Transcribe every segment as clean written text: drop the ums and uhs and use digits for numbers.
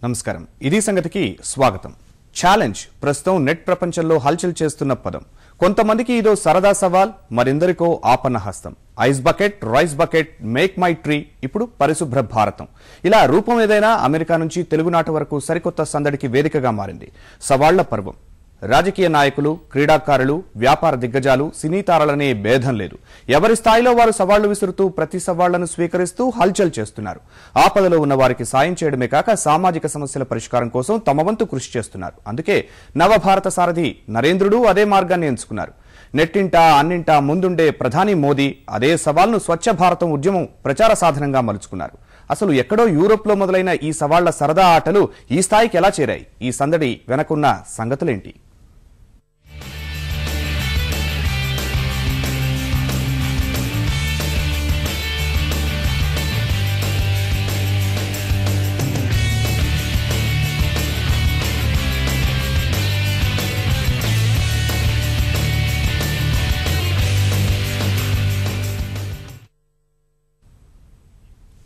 నమస్కారం ఇది సంగతికి స్వాగతం ఛాలెంజ్ ప్రస్తుతం నెట్ ప్రపంచంలో హల్చల్ చేస్తున్న పదం కొంతమందికి ఇదో సరదా సవాల్ మరిందరికో ఆపన్న హస్తం ice bucket rice bucket make my tree ఇప్పుడు పరిశుభ్ర భారతం ఇలా రూపం ఏదైనా అమెరికా నుంచి తెలుగునాట వరకు సరికొత్త సందడికి వేదికగా మారింది సవాళ్ల పర్వం రాజకీయ నాయకులు క్రీడాకారులు వ్యాపార దిగ్గజాలు సినీ తారలనే భేదం లేదు ఎవరి స్థాయిలో వారు సవాళ్లు విసురుతూ ప్రతి సవాళ్లను స్వీకరిస్తూ హల్చల్ చేస్తున్నారు ఆపదలో ఉన్న వారికి సాయం చేయడమే కాక సామాజిక సమస్యల పరిష్కారం కోసం తమ వంతు కృషి చేస్తున్నారు అందుకే నవభారత సారథి నరేంద్రుడు అదే మార్గాన్ని ఎంచుకున్నారు నెట్టింటా అన్నింటా ముందుండే ప్రధాని మోదీ అదే సవాల్ను స్వచ్ఛ భారతం ఉద్యమం ప్రచార సాధనంగా మలుచుకున్నారు అసలు ఎక్కడో యూరోప్లో మొదలైన ఈ సవాళ్ల సరదా ఆటలు ఈ స్థాయికి ఎలా చేరాయి ఈ సందడి వెనకున్న సంగతులేంటి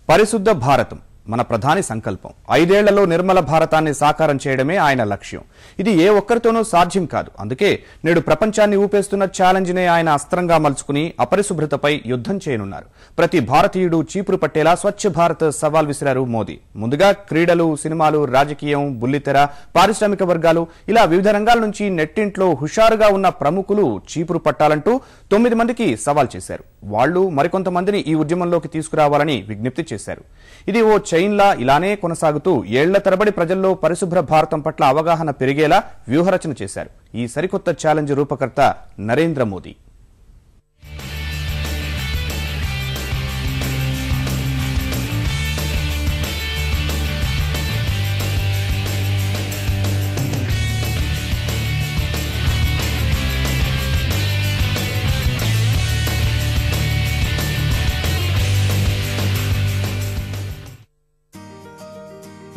పరిశుద్ధ భారతం మన ప్రధాని సంకల్పం 5 ఏళ్లలో నిర్మల భారతాన్ని సాకారం చేయడమే ఆయన లక్ష్యం ఇది ఏ ఒక్కరితోనూ సాధ్యం కాదు అందుకే నేడు ప్రపంచాన్ని ఊపేస్తున్న ఛాలెంజ్ నే ఆయన అస్త్రంగా మలుచుకుని అపరిశుభ్రతపై యుద్ధం చేయనున్నారు ప్రతి భారతీయుడు చీపురు పట్టేలా స్వచ్ఛ భారత్ సవాల్ విసిరారు మోదీ ముందుగా క్రీడలు సినిమాలు రాజకీయం బుల్లితెర పారిశ్రామిక వర్గాలు ఇలా వివిధ రంగాల నుంచి నెట్టింట్లో హుషారుగా ఉన్న ప్రముఖులు చీపురు పట్టాలంటూ 9 మందికి సవాల్ చేశారు వాళ్లు మరికొంతమందిని ఈ ఉద్యమంలోకి తీసుకురావాలని విజ్ఞప్తి చేశారు ఇది ఓ చైన్లా ఇలానే కొనసాగుతూ ఏళ్ల తరబడి ప్రజల్లో పరిశుభ్ర భారతం పట్ల అవగాహన పెరిగేలా వ్యూహరచన చేశారు ఈ సరికొత్త ఛాలెంజ్ రూపకర్త నరేంద్ర మోదీ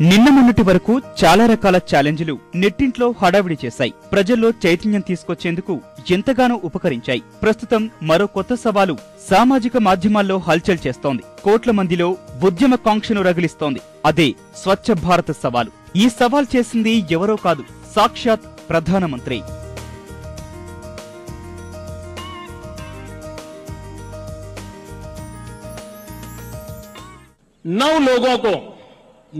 నిన్న మొన్నటి వరకు చాలా రకాల ఛాలెంజ్లు నెట్టింట్లో హడావిడి చేశాయి ప్రజల్లో చైతన్యం తీసుకొచ్చేందుకు ఎంతగానో ఉపకరించాయి ప్రస్తుతం మరో కొత్త సవాలు సామాజిక మాధ్యమాల్లో హల్చల్ చేస్తోంది కోట్ల మందిలో ఉద్యమ కాంక్షను రగిలిస్తోంది అదే స్వచ్ఛ భారత్ సవాలు ఈ సవాల్ చేసింది ఎవరో కాదు సాక్షాత్ ప్రధానమంత్రి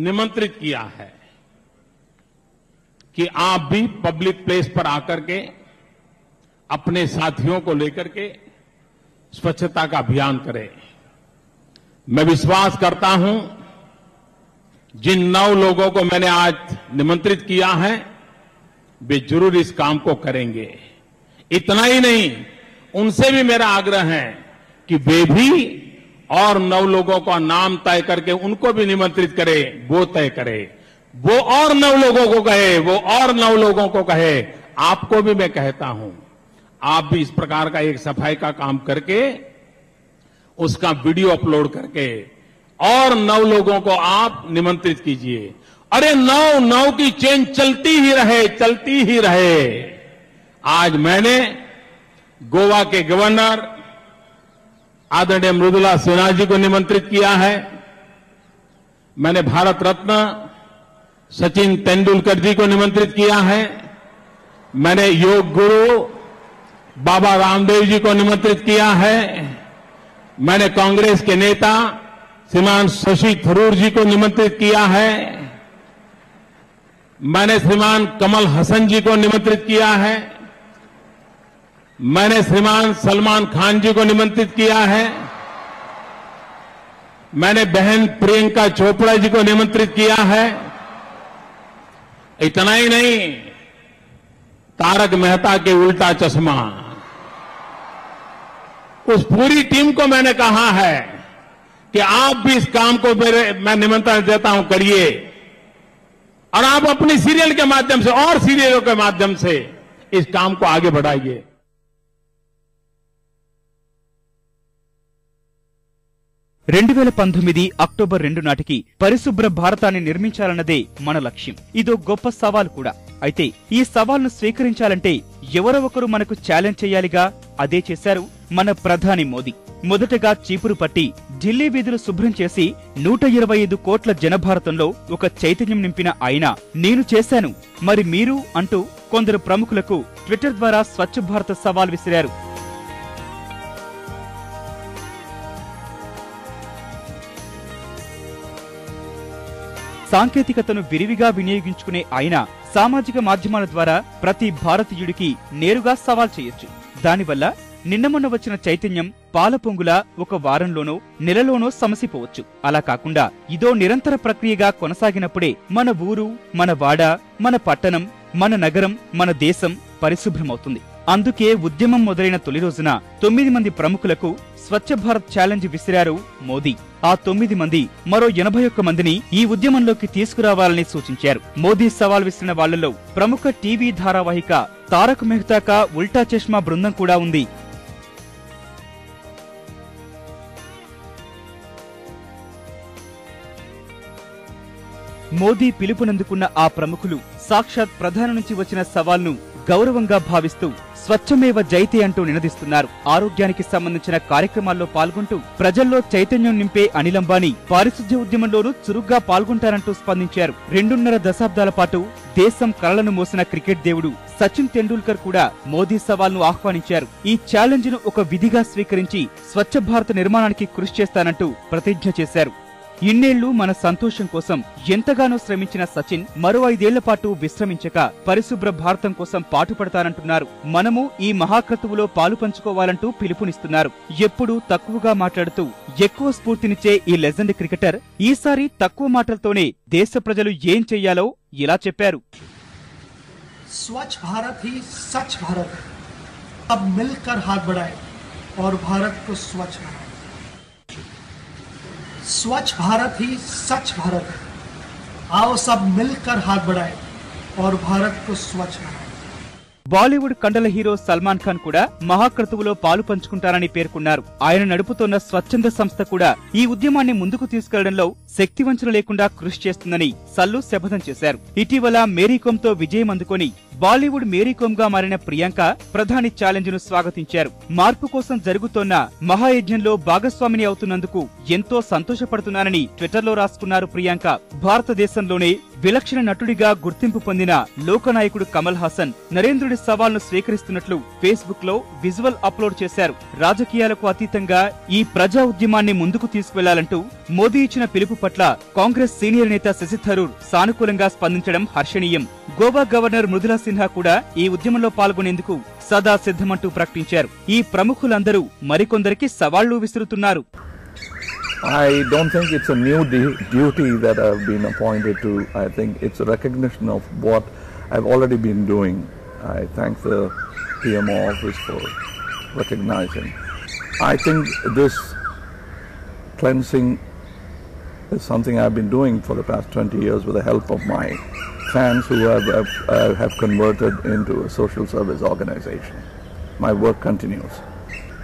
निमंत्रित किया है कि आप भी पब्लिक प्लेस पर आकर के अपने साथियों को लेकर के स्वच्छता का अभियान करें मैं विश्वास करता हूं जिन 9 लोगों को मैंने आज निमंत्रित किया है वे जरूर इस काम को करेंगे इतना ही नहीं उनसे भी मेरा आग्रह है कि वे भी और 9 लोगों का नाम तय करके उनको भी निमंत्रित करे वो तय करे वो और 9 लोगों को कहे वो और 9 लोगों को कहे आपको भी मैं कहता हूं आप भी इस प्रकार का एक सफाई का काम करके उसका वीडियो अपलोड करके और 9 लोगों को आप निमंत्रित कीजिए अरे 9 की चेन चलती ही रहे आज मैंने गोवा के गवर्नर आदरणीय मृदुला सिन्हा जी को निमंत्रित किया है मैंने भारत रत्न सचिन तेंदुलकर जी को निमंत्रित किया है मैंने योग गुरु बाबा रामदेव जी को निमंत्रित किया है मैंने कांग्रेस के नेता श्रीमान शशि थरूर जी को निमंत्रित किया है मैंने श्रीमान कमल हसन जी को निमंत्रित किया है मैंने श्रीमान सलमान खान जी को निमंत्रित किया है मैंने बहन प्रियंका चोपड़ा जी को निमंत्रित किया है इतना ही नहीं तारक मेहता के उल्टा चश्मा उस पूरी टीम को मैंने कहा है कि आप भी इस काम को मैं निमंत्रण देता हूं करिए और आप अपनी सीरियल के माध्यम से और सीरियलों के माध्यम से इस काम को आगे बढ़ाइए 2019 అక్టోబర్ 2 నాటికి పరిశుభ్ర భారతాన్ని నిర్మించాలన్నదే మన లక్ష్యం ఇదో గొప్ప సవాల్ కూడా అయితే ఈ సవాల్ను స్వీకరించాలంటే ఎవరో ఒకరు మనకు ఛాలెంజ్ చేయాలిగా అదే చేశారు మన ప్రధాని మోదీ. మొదటగా చీపురు పట్టి ఢిల్లీ వీధులు శుభ్రం చేసి 125 కోట్ల జనభారతంలో ఒక చైతన్యం నింపిన ఆయన నేను చేశాను మరి మీరు అంటూ కొందరు ప్రముఖులకు ట్విట్టర్ ద్వారా స్వచ్ఛ భారత్ సవాల్ విసిరారు. సాంకేతికతను విరివిగా వినియోగించుకునే ఆయన సామాజిక మాధ్యమాల ద్వారా ప్రతి భారతీయుడికి నేరుగా సవాల్ చేయొచ్చు. దానివల్ల నిన్న మొన్న వచ్చిన చైతన్యం పాల పొంగులా ఒక వారంలోనో నెలలోనో సమసిపోవచ్చు. అలా కాకుండా ఇదో నిరంతర ప్రక్రియగా కొనసాగినప్పుడే మన ఊరు, మన వాడ, మన పట్టణం, మన నగరం, మన దేశం పరిశుభ్రమవుతుంది. అందుకే ఉద్యమం మొదలైన తొలి రోజున 9 మంది ప్రముఖులకు స్వచ్ఛ భారత్ ఛాలెంజ్ విసిరారు మోదీ. ఆ 9 మంది మరో 81 మందిని ఈ ఉద్యమంలోకి తీసుకురావాలని సూచించారు. మోదీ సవాల్ విసిరిన వాళ్లలో ప్రముఖ టీవీ ధారావాహిక తారక్ మెహతా కా ఉల్టా చష్మా బృందం కూడా ఉంది. మోదీ పిలుపునందుకున్న ఆ ప్రముఖులు సాక్షాత్ ప్రధాని నుంచి వచ్చిన సవాల్ను గౌరవంగా భావిస్తూ స్వచ్ఛమేవ జైతే అంటూ నినదిస్తున్నారు. ఆరోగ్యానికి సంబంధించిన కార్యక్రమాల్లో పాల్గొంటూ ప్రజల్లో చైతన్యం నింపే అనిల్ అంబానీ పారిశుధ్య ఉద్యమంలోనూ చురుగ్గా పాల్గొంటారంటూ స్పందించారు. 2.5 దశాబ్దాల పాటు దేశం కలలను మోసిన క్రికెట్ దేవుడు సచిన్ తెండూల్కర్ కూడా మోదీ సవాల్ను ఆహ్వానించారు. ఈ ఛాలెంజ్ ను ఒక విధిగా స్వీకరించి స్వచ్ఛ భారత్ నిర్మాణానికి కృషి చేస్తానంటూ ప్రతిజ్ఞ చేశారు. ఇన్నేళ్లు మన సంతోషం కోసం ఎంతగానో శ్రమించిన సచిన్ మరో 5 ఏళ్ల పాటు విశ్రమించక పరిశుభ్ర భారతం కోసం పాటుపడతానంటున్నారు. మనము ఈ మహాక్రతువులో పాలు పంచుకోవాలంటూ పిలుపునిస్తున్నారు. ఎప్పుడూ తక్కువగా మాట్లాడుతూ ఎక్కువ స్ఫూర్తినిచ్చే ఈ లెజెండ్ క్రికెటర్ ఈసారి తక్కువ మాటలతోనే దేశ ప్రజలు ఏం చెయ్యాలో ఇలా చెప్పారు. స్వచ్ఛ భారత్ హీ సచ్ భారత్ అబ్ మిల్కర్ హాత్ బఢాయే ఔర్ భారత్ కో స్వచ్ఛ बनाए. स्वच्छ भारत ही सच भारत है. आओ सब मिलकर हाथ बढ़ाएं और भारत को स्वच्छ बनाएं. బాలీవుడ్ కండల హీరో సల్మాన్ ఖాన్ కూడా మహాక్రతువులో పాలు పంచుకుంటారని పేర్కొన్నారు. ఆయన నడుపుతోన్న స్వచ్ఛంద సంస్థ కూడా ఈ ఉద్యమాన్ని ముందుకు తీసుకెళ్లడంలో శక్తివంచన లేకుండా కృషి చేస్తుందని సల్లు శపథం చేశారు. ఇటీవల మేరీకోమ్ తో విజయం అందుకొని బాలీవుడ్ మేరీకోమ్ గా మారిన ప్రియాంక ప్రధాని ఛాలెంజ్ ను స్వాగతించారు. మార్పు కోసం జరుగుతోన్న మహాయజ్ఞంలో భాగస్వామిని అవుతున్నందుకు ఎంతో సంతోషపడుతున్నానని ట్విట్టర్ లో రాసుకున్నారు ప్రియాంక. భారతదేశంలోనే విలక్షణ నటుడిగా గుర్తింపు పొందిన లోకనాయకుడు కమల్ హాసన్ నరేంద్రుడి సవాల్ను స్వీకరిస్తున్నట్లు ఫేస్బుక్ లో విజువల్ అప్లోడ్ చేశారు. రాజకీయాలకు అతీతంగా ఈ ప్రజా ఉద్యమాన్ని ముందుకు తీసుకువెళ్లాలంటూ మోదీ ఇచ్చిన పిలుపు పట్ల కాంగ్రెస్ సీనియర్ నేత శశి థరూర్ సానుకూలంగా స్పందించడం హర్షణీయం. గోవా గవర్నర్ మృదులా సిన్హా కూడా ఈ ఉద్యమంలో పాల్గొనేందుకు సదా సిద్ధమంటూ ప్రకటించారు. ఈ ప్రముఖులందరూ మరికొందరికి సవాళ్లు విసురుతున్నారు. I don't think it's a new duty that I've been appointed to. I think it's a recognition of what I've already been doing. I thank the PMO office for recognizing. I think this cleansing is something I've been doing for the past 20 years with the help of my fans who have converted into a social service organization. My work continues.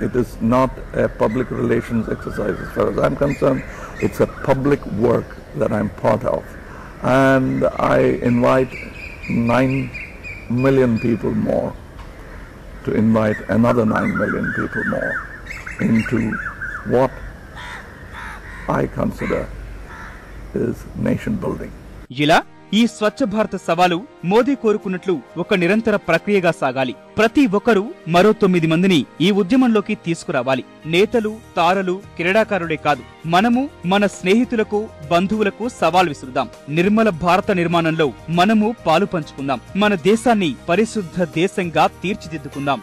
It is not a public relations exercise as far as I'm concerned. It's a public work that I'm part of. And I invite 9 million people more to invite another 9 million people more into what I consider is nation building. ఇలా ఈ స్వచ్ఛ భారత సవాలు మోదీ కోరుకున్నట్లు ఒక నిరంతర ప్రక్రియగా సాగాలి. ప్రతి ఒక్కరూ మరో 9 మందిని ఈ ఉద్యమంలోకి తీసుకురావాలి. నేతలు, తారలు, క్రీడాకారులే కాదు, మనము మన స్నేహితులకు, బంధువులకు సవాల్ విసురుదాం. నిర్మల భారత నిర్మాణంలో మనము పాలు పంచుకుందాం. మన దేశాన్ని పరిశుద్ధ దేశంగా తీర్చిదిద్దుకుందాం.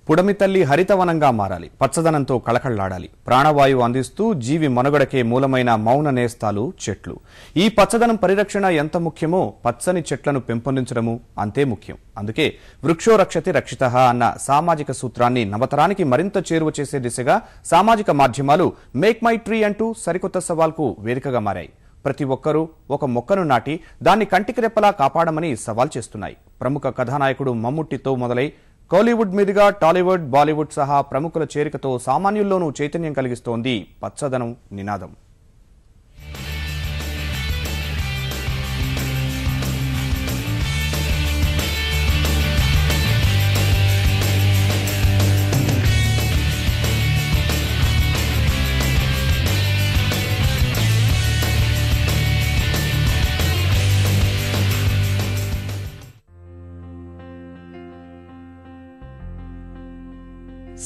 పుడమి తల్లి హరితవనంగా మారాలి, పచ్చదనంతో కళకళ్లాడాలి. ప్రాణవాయువు అందిస్తూ జీవి మనుగడకే మూలమైన మౌన నేస్తాలు చెట్లు. ఈ పచ్చదనం పరిరక్షణ ఎంత ముఖ్యమో పచ్చని చెట్లను పెంపొందించడము అంతే ముఖ్యం. అందుకే వృక్షో రక్షతి రక్షితః అన్న సామాజిక సూత్రాన్ని నవతరానికి మరింత చేరువ చేసే దిశగా సామాజిక మాధ్యమాలు మేక్ మై ట్రీ అంటూ సరికొత్త సవాల్కు వేదికగా మారాయి. ప్రతి ఒక్కరూ ఒక మొక్కను నాటి దాన్ని కంటికి రెప్పలా కాపాడమని సవాల్ చేస్తున్నాయి. ప్రముఖ కథానాయకుడు మమ్ముట్టితో మొదలై కోలీవుడ్ మీదుగా టాలీవుడ్, బాలీవుడ్ సహా ప్రముఖుల చేరికతో సామాన్యుల్లోనూ చైతన్యం కలిగిస్తోంది పచ్చదనం నినాదం.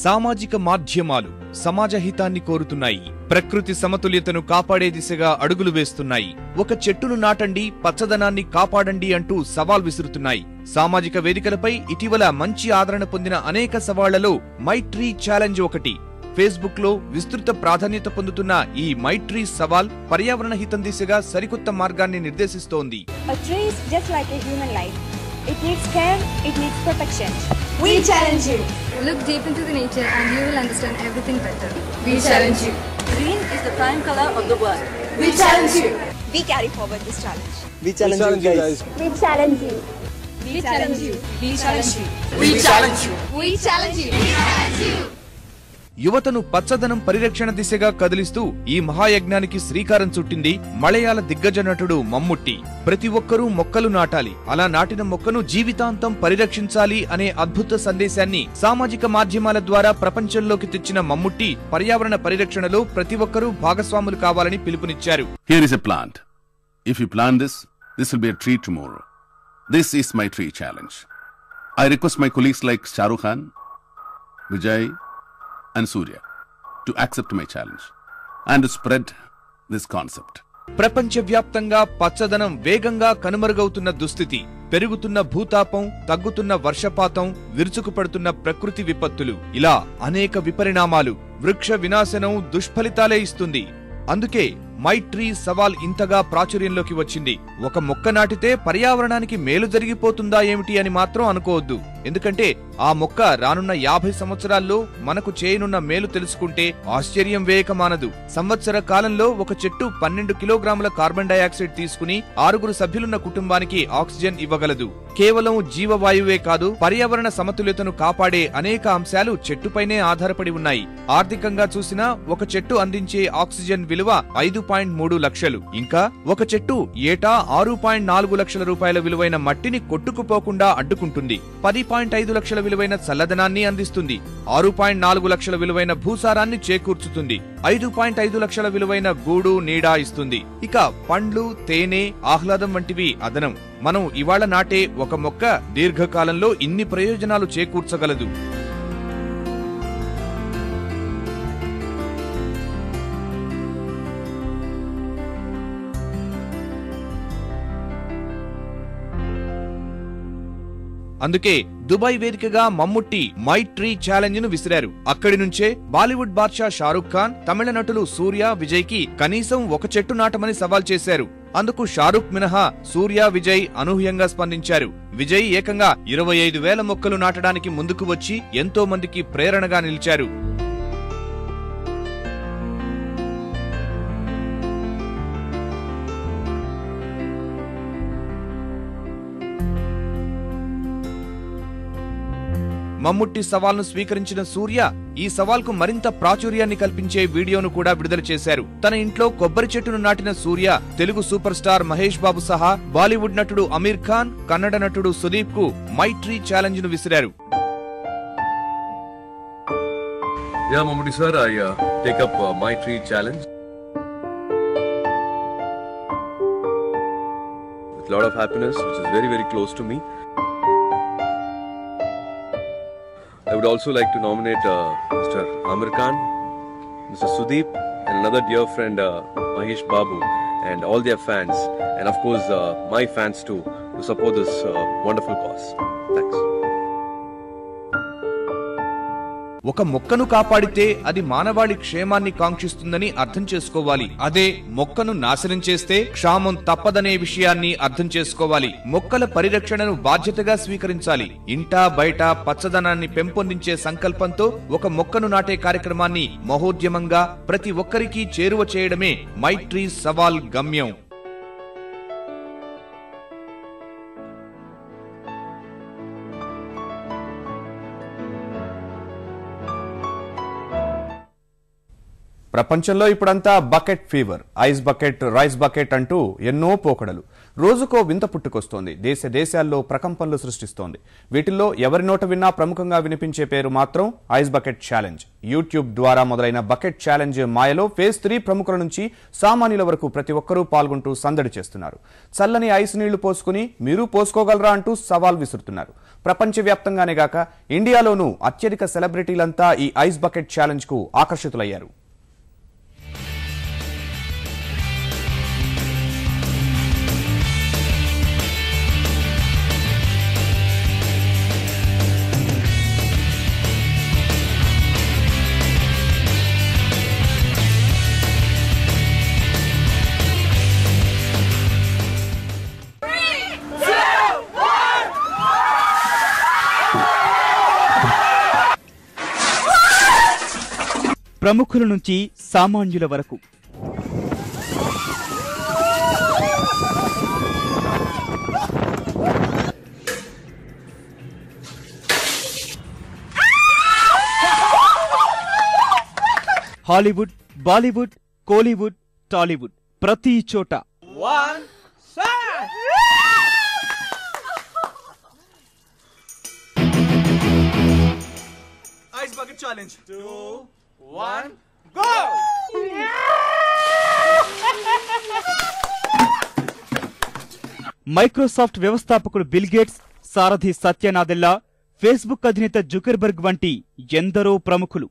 సామాజిక మాధ్యమాలు సమాజ హితాన్ని కోరుతున్నాయి. ప్రకృతి సమతుల్యతను కాపాడే దిశగా అడుగులు వేస్తున్నాయి. ఒక చెట్టును నాటండి, పచ్చదనాన్ని కాపాడండి అంటూ సవాల్ విసురుతున్నాయి. సామాజిక వేదికలపై ఇటీవల మంచి ఆదరణ పొందిన అనేక సవాళ్లలో మై ట్రీ ఛాలెంజ్ ఒకటి. ఫేస్బుక్ లో విస్తృత ప్రాధాన్యత పొందుతున్న ఈ మై ట్రీ సవాల్ పర్యావరణ హితం దిశగా సరికొత్త మార్గాన్ని నిర్దేశిస్తోంది. A tree is just like a human life. It needs care, it needs protection. We challenge you. Look deep into the nature and you will understand everything better. We challenge you. Green is the prime color of the world. We challenge you. We carry forward this challenge. We challenge you guys. We challenge you. We challenge you. We challenge you. We challenge you. We challenge you. We challenge you. యువతను పచ్చదనం పరిరక్షణ దిశగా కదిలిస్తూ ఈ మహాయజ్ఞానికి శ్రీకారం చుట్టింది మలయాళ దిగ్గజ నటుడు మమ్ముట్టి. ప్రతి ఒక్కరూ మొక్కలు నాటాలి, అలా నాటిన మొక్కను జీవితాంతం పరిరక్షించాలి అనే అద్భుత సందేశాన్ని సామాజిక మాధ్యమాల ద్వారా ప్రపంచంలోకి తెచ్చిన మమ్ముట్టి పర్యావరణ పరిరక్షణలో ప్రతి ఒక్కరూ భాగస్వాములు కావాలని పిలుపునిచ్చారు. Here is a plant. If you plant this will be a tree tomorrow. This is my tree challenge. I request my colleagues like Shah Rukh Khan, Vijay and Surya to accept my challenge and to spread this concept. ప్రపంచవ్యాప్తంగా పచ్చదనం వేగంగా కనుమరుగవుతున్న దుస్థితి, పెరుగుతున్న భూతాపం, తగ్గుతున్న వర్షపాతం, విరుచుకుపడుతున్న ప్రకృతి విపత్తులు, ఇలా అనేక విపరిణామాలు, వృక్ష వినాశనం దుష్ఫలితాలే ఇస్తుంది. అందుకే మై ట్రీ సవాల్ ఇంతగా ప్రాచుర్యంలోకి వచ్చింది. ఒక మొక్క నాటితే పర్యావరణానికి మేలు జరిగిపోతుందా ఏమిటి అని మాత్రం అనుకోవద్దు. ఎందుకంటే ఆ మొక్క రానున్న 50 సంవత్సరాల్లో మనకు చేయనున్న మేలు తెలుసుకుంటే ఆశ్చర్యం వేయక మానదు. సంవత్సర కాలంలో ఒక చెట్టు 12 కిలోగ్రాముల కార్బన్ డయాక్సైడ్ తీసుకుని 6 సభ్యులున్న కుటుంబానికి ఆక్సిజన్ ఇవ్వగలదు. కేవలం జీవవాయువే కాదు, పర్యావరణ సమతుల్యతను కాపాడే అనేక అంశాలు చెట్టుపైనే ఆధారపడి ఉన్నాయి. ఆర్థికంగా చూసినా ఒక చెట్టు అందించే ఆక్సిజన్ విలువ 5.3 లక్షలు. ఇంకా ఒక చెట్టు ఏటా 6.4 లక్షల రూపాయల విలువైన మట్టిని కొట్టుకుపోకుండా అడ్డుకుంటుంది. 10.5 లక్షల విలువైన చల్లదనాన్ని అందిస్తుంది. 6.4 లక్షల విలువైన భూసారాన్ని చేకూర్చుతుంది. 5.5 లక్షల విలువైన గూడు, నీడ ఇస్తుంది. ఇక పండ్లు, తేనె, ఆహ్లాదం వంటివి అదనం. మనం ఇవాళ నాటే ఒక మొక్క దీర్ఘకాలంలో ఇన్ని ప్రయోజనాలు చేకూర్చగలదు. అందుకే దుబాయ్ వేదికగా మమ్ముట్టి మై ట్రీ ఛాలెంజ్ ను విసిరారు. అక్కడి నుంచే బాలీవుడ్ బాద్షా షారుఖ్ ఖాన్, తమిళ నటులు సూర్య, విజయ్ కి కనీసం ఒక చెట్టు నాటమని సవాల్ చేశారు. అందుకు షారుఖ్ మినహా సూర్య, విజయ్ అనూహ్యంగా స్పందించారు. విజయ్ ఏకంగా 25,000 మొక్కలు నాటడానికి ముందుకు వచ్చి ఎంతో మందికి ప్రేరణగా నిలిచారు. మమ్ముట్టి సవాల్ను స్వీకరించిన సూర్య ఈ సవాల్కు మరింత ప్రాచుర్యాన్ని కల్పించే వీడియోను కూడా విడుదల చేశారు. తన ఇంట్లో కొబ్బరి చెట్టును నాటిన సూర్య తెలుగు సూపర్ స్టార్ మహేష్ బాబు సహా బాలీవుడ్ నటుడు అమీర్ ఖాన్, కన్నడ నటుడు సుదీప్ కు మై ట్రీ ఛాలెంజ్ ను విసిరారు. Yeah, Mammootty sir, I take up my tree challenge with a lot of happiness, which is very, very close to me. I would also like to nominate Mr. Amir Khan, Mr. Sudeep, and another dear friend Mahesh Babu, and all their fans, and of course my fans too, to support this wonderful cause. Thanks. ఒక మొక్కను కాపాడితే అది మానవాళి క్షేమాన్ని కాంక్షిస్తుందని అర్థం చేసుకోవాలి. అదే మొక్కను నాశనం చేస్తే క్షామం తప్పదనే విషయాన్ని అర్థం చేసుకోవాలి. మొక్కల పరిరక్షణను బాధ్యతగా స్వీకరించాలి. ఇంటా బయట పచ్చదనాన్ని పెంపొందించే సంకల్పంతో ఒక మొక్కను నాటే కార్యక్రమాన్ని మహోద్యమంగా ప్రతి ఒక్కరికి చేరువ చేయడమే మై ట్రీ సవాల్ గమ్యం. ప్రపంచంలో ఇప్పుడంతా bucket fever, ice bucket, rice bucket అంటూ ఎన్నో పోకడలు. రోజుకో వింత పుట్టుకొస్తోంది. దేశాల్లో ప్రకంపనలు సృష్టిస్తోంది. వీటిల్లో ఎవరి నోట విన్నా ప్రముఖంగా వినిపించే పేరు మాత్రం ఐస్ బకెట్ ఛాలెంజ్. యూట్యూబ్ ద్వారా మొదలైన బకెట్ ఛాలెంజ్ మాయలో ఫేజ్ 3 ప్రముఖుల నుంచి సామాన్యుల వరకు ప్రతి ఒక్కరూ పాల్గొంటూ సందడి చేస్తున్నారు. చల్లని ఐస్ నీళ్లు పోసుకుని మీరు పోసుకోగలరా అంటూ సవాల్ విసురుతున్నారు. ప్రపంచవ్యాప్తంగానే గాక ఇండియాలోనూ అత్యధిక సెలబ్రిటీలంతా ఈ ఐస్ బకెట్ ఛాలెంజ్ కు ఆకర్షితులయ్యారు. ప్రముఖుల నుంచి సామాన్యుల వరకు హాలీవుడ్, బాలీవుడ్, కోలీవుడ్, టాలీవుడ్ ప్రతి చోట Ice bucket challenge. 2, 1, go! Microsoft వ్యవస్థాపకుడు బిల్ గేట్స్, సారథి సత్య నాదెల్లా, ఫేస్బుక్ అధినేత జుకర్బర్గ్ వంటి ఎందరో ప్రముఖులు.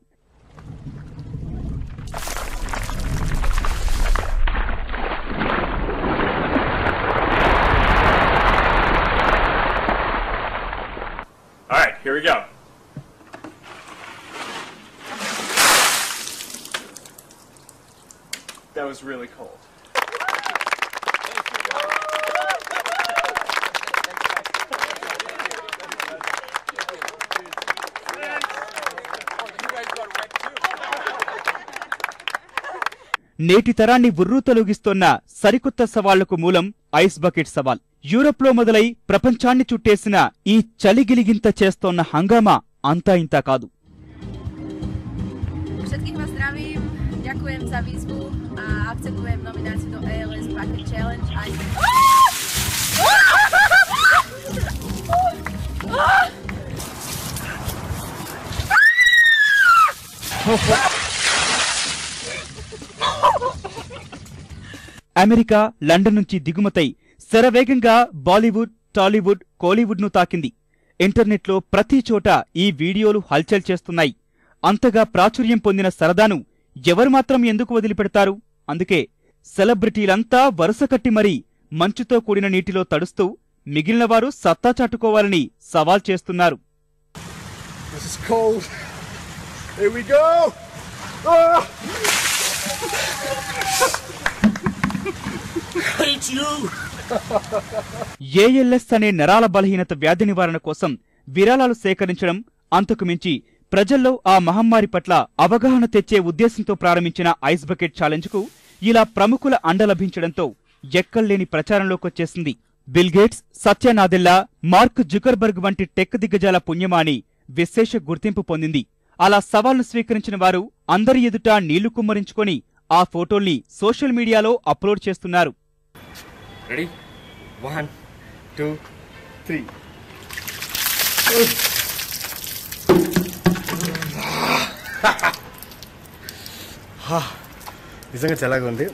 All right, here we go. That was really cold. నేటి తరాన్ని ఉర్రూతలూగిస్తోన్న సరికొత్త సవాళ్లకు మూలం ఐస్ బకెట్ సవాల్. యూరప్లో మొదలై ప్రపంచాన్ని చుట్టేసిన ఈ చలిగిలిగింత చేస్తోన్న హంగామా అంతా ఇంతా కాదు. Všetkých vás zdravím, ďakujem za výzvu a akceptujem nomináciu do ALS Bucket Challenge. America, London నుంచి దిగుమతై శరవేగంగా బాలీవుడ్, టాలీవుడ్, కోలీవుడ్ ను తాకింది. ఇంటర్నెట్లో ప్రతి చోట ఈ వీడియోలు హల్చల్ చేస్తున్నాయి. అంతగా ప్రాచుర్యం పొందిన సరదాను ఎవరు మాత్రం ఎందుకు వదిలిపెడతారు? అందుకే సెలబ్రిటీలంతా వరుస కట్టి మరీ మంచుతో కూడిన నీటిలో తడుస్తూ మిగిలిన వారు సత్తా చాటుకోవాలని సవాల్ చేస్తున్నారు. ఏఎల్ఎస్ అనే నరాల బలహీనత వ్యాధి నివారణ కోసం విరాళాలు సేకరించడం, అంతకుమించి ప్రజల్లో ఆ మహమ్మారి పట్ల అవగాహన తెచ్చే ఉద్దేశంతో ప్రారంభించిన ఐస్ బకెట్ ఛాలెంజ్ కు ఇలా ప్రముఖుల అండ లభించడంతో ఎక్కల్లేని ప్రచారంలోకొచ్చేసింది. బిల్ గేట్స్, సత్య నాదెల్లా, మార్క్ జుకర్బర్గ్ వంటి టెక్ దిగ్గజాల పుణ్యమాని విశేష గుర్తింపు పొందింది. అలా సవాల్ను స్వీకరించిన వారు అందరి ఎదుట నీళ్లు కుమ్మరించుకొని ఆ ఫోటోల్ని సోషల్ మీడియాలో అప్లోడ్ చేస్తున్నారు. Ready? 1, 2, 3. నిజంగా చల్లగా ఉంది.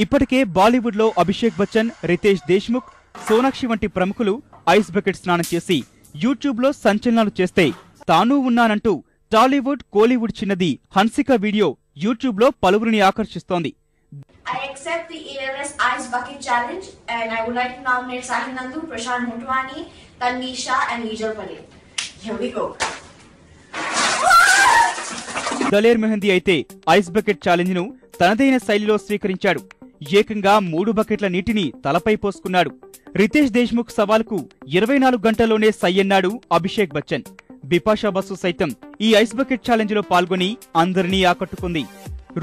ఇప్పటికే బాలీవుడ్ లో అభిషేక్ బచ్చన్, రితేష్ దేశ్ముఖ్, సోనాక్షి వంటి ప్రముఖులు ఐస్ బకెట్ స్నానం చేసి యూట్యూబ్ లో సంచలనాలు చేస్తే తాను ఉన్నానంటూ టాలీవుడ్, కోలీవుడ్ చిన్నది హన్సిక వీడియో యూట్యూబ్ లో పలువురిని ఆకర్షిస్తోంది. I accept the ALS Ice Bucket Challenge and I would like to nominate Sahil Nandu, Prashant Motwani, Tanisha and Nijal Patel. Here we go. Daler mehndi అయితే ఐస్ బకెట్ ఛాలెంజ్ ను తనదైన శైలిలో స్వీకరించాడు. ఏకంగా 3 బకెట్ల నీటిని తలపై పోసుకున్నాడు. రితేష్ దేశ్ముఖ్ సవాల్కు 24 గంటల్లోనే సై అన్నాడు అభిషేక్ బచ్చన్. బిపాషా బసు సైతం ఈ ఐస్ బకెట్ ఛాలెంజ్ లో పాల్గొని అందరినీ ఆకట్టుకుంది.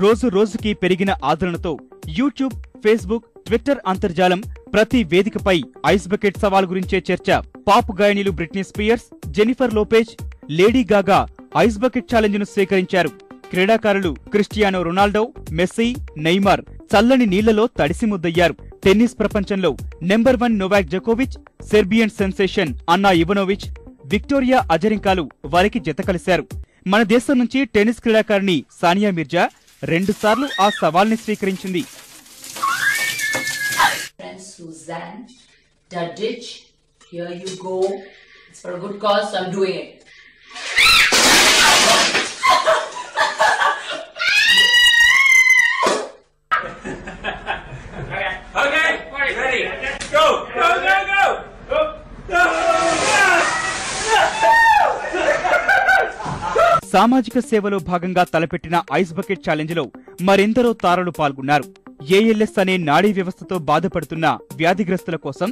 రోజు రోజుకి పెరిగిన ఆదరణతో యూట్యూబ్, ఫేస్బుక్, ట్విట్టర్ అంతర్జాలం ప్రతి వేదికపై ఐస్ బకెట్ సవాల్ గురించే చర్చ. పాప్ గాయనిలు Britney Spears, Jennifer Lopez, Lady Gaga ice bucket challenge ను స్వీకరించారు. క్రీడాకారులు క్రిస్టియానో రొనాల్డో, మెస్సీ, నెయ్మార్ చల్లని నీళ్లలో తడిసి ముద్దయ్యారు. టెన్నిస్ ప్రపంచంలో నెంబర్ 1 నోవాక్ జోకోవిచ్, సెర్బియన్ సెన్సేషన్ అన్నా ఇవనోవిచ్, విక్టోరియా అజరింకాలు వారికి జతకలిశారు. మన దేశం నుంచి టెన్నిస్ క్రీడాకారిణి సానియా మిర్జా 2 సార్లు ఆ సవాల్ని స్వీకరించింది. Suzanne Dadich, here you go. It's for a good cause, so I'm doing it. Okay, ready, go, go, go, go, go, go. సామాజిక సేవలో భాగంగా తలపెట్టిన ఐస్ బకెట్ ఛాలెంజ్ లో మరెందరో తారలు పాల్గొన్నారు. ఏఎల్ఎస్ అనే నాడీ వ్యవస్థతో బాధపడుతున్న వ్యాధిగ్రస్తుల కోసం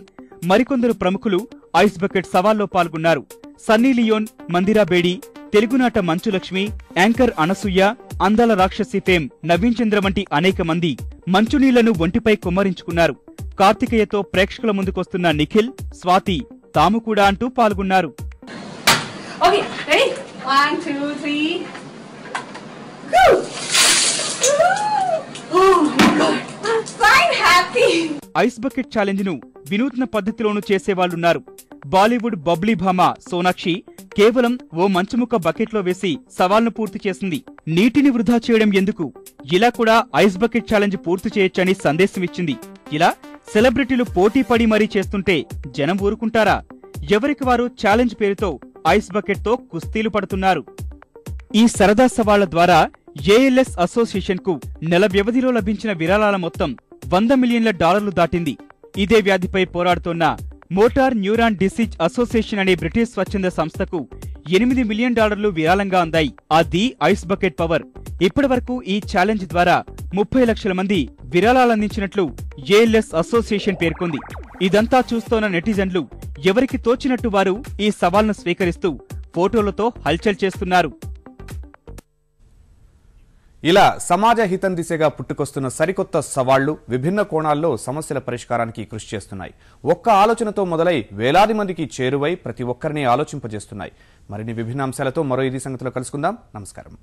మరికొందరు ప్రముఖులు ఐస్ బకెట్ సవాల్లో పాల్గొన్నారు. సన్నీ లియోన్, మందిరా బేడి, తెలుగునాట మంచులక్ష్మి, యాంకర్ అనసూయ, అందాల రాక్షసి ఫేమ్ నవీన్ చంద్ర వంటి అనేక మంది మంచునీళ్లను ఒంటిపై కుమ్మరించుకున్నారు. కార్తికేయతో ప్రేక్షకుల ముందుకొస్తున్న నిఖిల్, స్వాతి తాము కూడా అంటూ పాల్గొన్నారు. Okay, ready? 1, 2, 3. Go! Oh my God! I'm happy! Ice bucket challenge ను వినూత్న పద్ధతిలోనూ చేసేవాళ్లున్నారు. బాలీవుడ్ బబ్లీ భామ సోనాక్షి కేవలం ఓ మంచుముక్క బకెట్లో వేసి సవాల్ను పూర్తి చేసింది. నీటిని వృధా చేయడం ఎందుకు, ఇలా కూడా ఐస్ బకెట్ ఛాలెంజ్ పూర్తి చేయొచ్చని సందేశమిచ్చింది. ఇలా సెలబ్రిటీలు పోటీ పడి మరీ చేస్తుంటే జనం ఊరుకుంటారా? ఎవరికి వారు ఛాలెంజ్ పేరుతో ఐస్ బకెట్ తో కుస్తీలు పడుతున్నారు. ఈ సరదా సవాళ్ల ద్వారా ఏఎల్ఎస్ అసోసియేషన్ కు నెల వ్యవధిలో లభించిన విరాళాల మొత్తం $100 మిలియన్ల దాటింది. ఇదే వ్యాధిపై పోరాడుతోన్న మోటార్ న్యూరాన్ డిసీజ్ అసోసియేషన్ అనే బ్రిటిష్ స్వచ్ఛంద సంస్థకు $8 మిలియన్ విరాళంగా అందాయి. అది ఐస్ బకెట్ పవర్. ఇప్పటి వరకు ఈ ఛాలెంజ్ ద్వారా 30 లక్షల మంది విరాళాలందించినట్లు ఏఎల్ఎస్ అసోసియేషన్ పేర్కొంది. ఇదంతా చూస్తోన్న నెటిజన్లు ఎవరికి తోచినట్టు వారు ఈ సవాల్ను స్వీకరిస్తూ ఫోటోలతో హల్చల్ చేస్తున్నారు. ఇలా సమాజ హితం దిశగా పుట్టుకొస్తున్న సరికొత్త సవాళ్లు విభిన్న కోణాల్లో సమస్యల పరిష్కారానికి కృషి చేస్తున్నాయి. ఒక్క ఆలోచనతో మొదలై వేలాది మందికి చేరువై ప్రతి ఒక్కరిని ఆలోచింపజేస్తున్నాయి. మరిన్ని విభిన్న అంశాలతో మరో ఇది సంగతిలో కలుసుకుందాం. నమస్కారం.